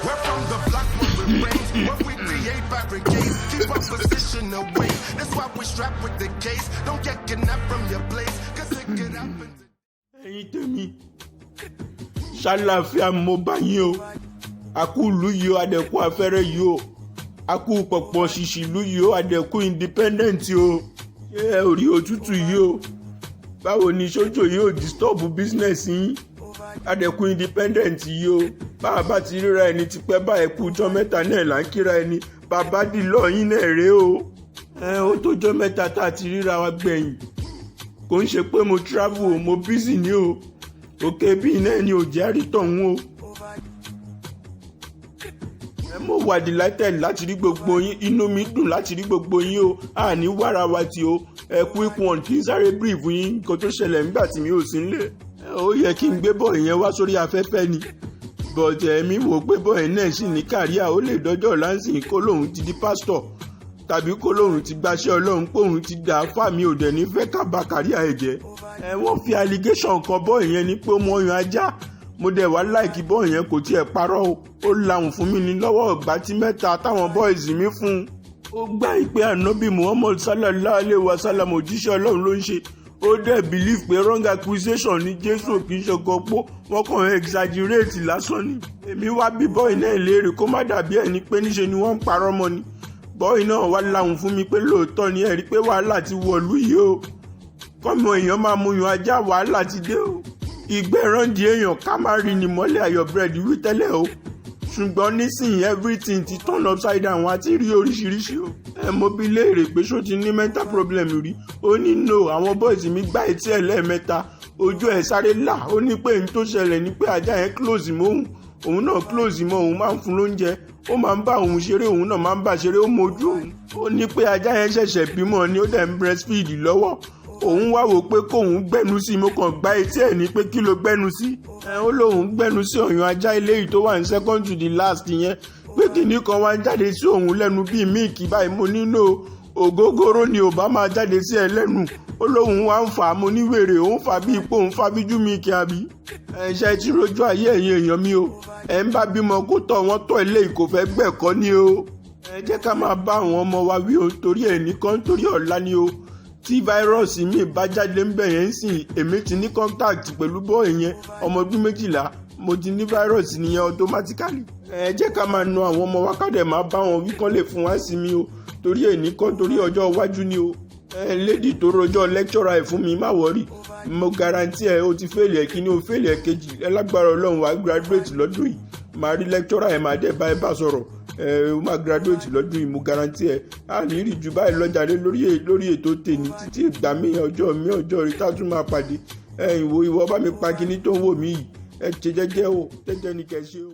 We're from the block where we reign, where we create barricades, keep our position away. That's why we strap with the case. Don't get kidnapped from your place, cause it could happen. Ẹ̀yin tèmi, ṣàlàáfíà mo bá yín o, àkú ìlú yìí o, àdẹ̀kú afẹ́rẹ́ yìí o, àkú pọ̀pọ̀ ṣìṣì ìlú yìí o, àdẹ̀kú independent o, ṣé ẹ ò rí òtútù yìí o, báwo ni sójò yìí ò disturb business yín, àdẹ̀kú independent yìí o, bá ti ríra ẹni tipẹ́ báyìí kú ọjọ́ mẹ́ta náà là ń kíra ẹni, bàbá dì lọ́yìn náà rèé o, ó tójọ́ mẹ́ta tá a ti ríra wa gbẹ̀yìn. Kò ń ṣe pé mo travel o, mo busy ni o, òkè bí iná ẹni ò jẹ́ àrítọ̀hún o. Mo wà delighted láti rí gbogbo yín, inú mi dùn láti rí gbogbo yín o, àní wàrà wa tí o, quick one kí n sáré brief yín nǹkan tó ṣẹlẹ̀ nígbà tí mi ò sí nílé. Ó yẹ kí n gbé bọ́ọ̀ yẹn wá sórí afẹ́fẹ́ ni, but èmi wò pé bọ́ọ̀ yẹn náà sì ní kàríà, ó lè dọ́jọ́ láǹsìn kó lóun ti di pastor tàbí kó lóun ti gbaṣẹ́ Ọlọ́run pé òun ti dà fáàmì òdẹ̀ ní fẹ́ kábà kàríà ẹ̀ jẹ́. Wọ́n fi allegation kan bọ́ọ̀ yẹn ní pé ó mọ ọyàn ajá, mo dẹ̀ wá láìkí bọ́ọ̀ yẹn kò tiẹ̀ parọ́ o, ó lahùn fún mi ní lọ́wọ́ ọ̀gbá tí mẹ́ta táwọn boys mi fún un. Ó gbà pé ànábì Muhammad sallallahu alayhi wa sallam òjíṣẹ́ Ọlọ́run ló ń ṣe, ó dẹ̀ believe pé wrong accusation ní Jésù kì í ṣọkọ pó, wọ́n kàn exaggerate lásán ni. Èmi wá bí bọ́ọ̀ náà léèrè kó má dàbí ẹni pé níṣe ni wọ́n ń parọ́ mọ́ ni. Bọ́ọ̀ náà wá lahùn fún mi pé lóòótọ́ ni ẹ̀rí pé wàhálà ti wọ̀lú yìí o, kọ́mọ èèyàn máa mú yan ajá, wàhálà ti dé o. Ìgbẹ́rànjì èèyàn ká má rí ni mọ́lẹ̀ ayọ̀ búrẹ́dì wí tẹ́lẹ̀ o, ṣùgbọ́n nísìnyí everything ti turn upside down, àti rí oríṣiríṣi o. Mo bi léèrè pé ṣó ti ní mental problem rí, ó ní no, àwọn boys mi gbá etí ẹ̀ lẹ́ẹ̀mẹ́ta, ojú ẹ̀ sáré là, ó ní pé n tó ṣẹlẹ̀ ni pé ajá yẹn close mọ́ òun náà close mọ́ òun, máa ń fún lóúnjẹ, ó máa ń bá òun ṣeré, òun náà máa ń bá ṣeré, ó mojú òun. Ó ní pé ajá yẹn ṣẹ̀ṣẹ̀ bímọ ni ó dẹ̀ ń breastfeed lọ́wọ́, òun wá wò pé kóun gbẹ́nu sí, mo kàn gbá etí ẹ̀ ní pé kí ló gbẹ́nu sí. Ó lóun gbẹ́nu sí ọyàn ajá eléyìí tó wà ní second to the last yẹn, pé kìíní kan wá ń jáde sí òun lẹ́nu bíi míìkì báyìí. Mo nílò ògógóró ni ò bá máa jáde sí ẹ lẹ́nu, ó lóun wá ń fà á, mo ní wèrè, òun fà bí ipò òun fà bíjú míìkì àbí. Ṣe ti rojú ayé ẹ̀yin èèyàn mi o, ń bá bímọ kó tọ̀ wọ́n tọ̀ eléyìí kò fẹ́ gbẹ̀kọ́ ni o. Jẹ́ ká máa bá àwọn ọmọ wa wí o, torí ẹ̀ nìkan torí ọ̀la ni o. Tí fáírọ́ọ̀sì mi bá jáde ń bẹ̀ yẹn sìn, èmi ti ní contact pẹ̀lú bọ́ọ̀ yẹn, ọmọ ọdún 12, mo ti ní fáírọ́ọ̀sì nìyẹn automatically. Jẹ́ ká máa na àwọn ọmọ wa ká dẹ̀ máa bá wọn wí kán lè fún wa sí mi o, torí ẹ̀ nìkan torí ọjọ́ iwájú ni o. Lady tó rojọ́ lecturer ẹ̀ fún mi, má wọ́rì, mo guarantee ẹ̀ o ti fẹ́ẹ̀lì ẹ̀ kíní o fẹ́ẹ̀lì ẹ̀ kejì, lágbára Ọlọ́run wàá graduate lọ́dún yìí, màá rí lecturer ẹ̀ máa dẹ̀ bá ẹ bá sọ̀rọ̀, ó máa graduate lọ́dún yìí, mo guarantee ẹ̀. A ní rí ju báyìí lọ́jàre lórí ètò tèmi títí ìgbà mi ọjọ́ rí tá a tún máa pàdé. Ìwọ bá mi pa kíní tó ń wò mí yìí, ẹ ṣe jẹ́jẹ́ o, jẹ́jẹ́ ni kẹ́ ṣe o.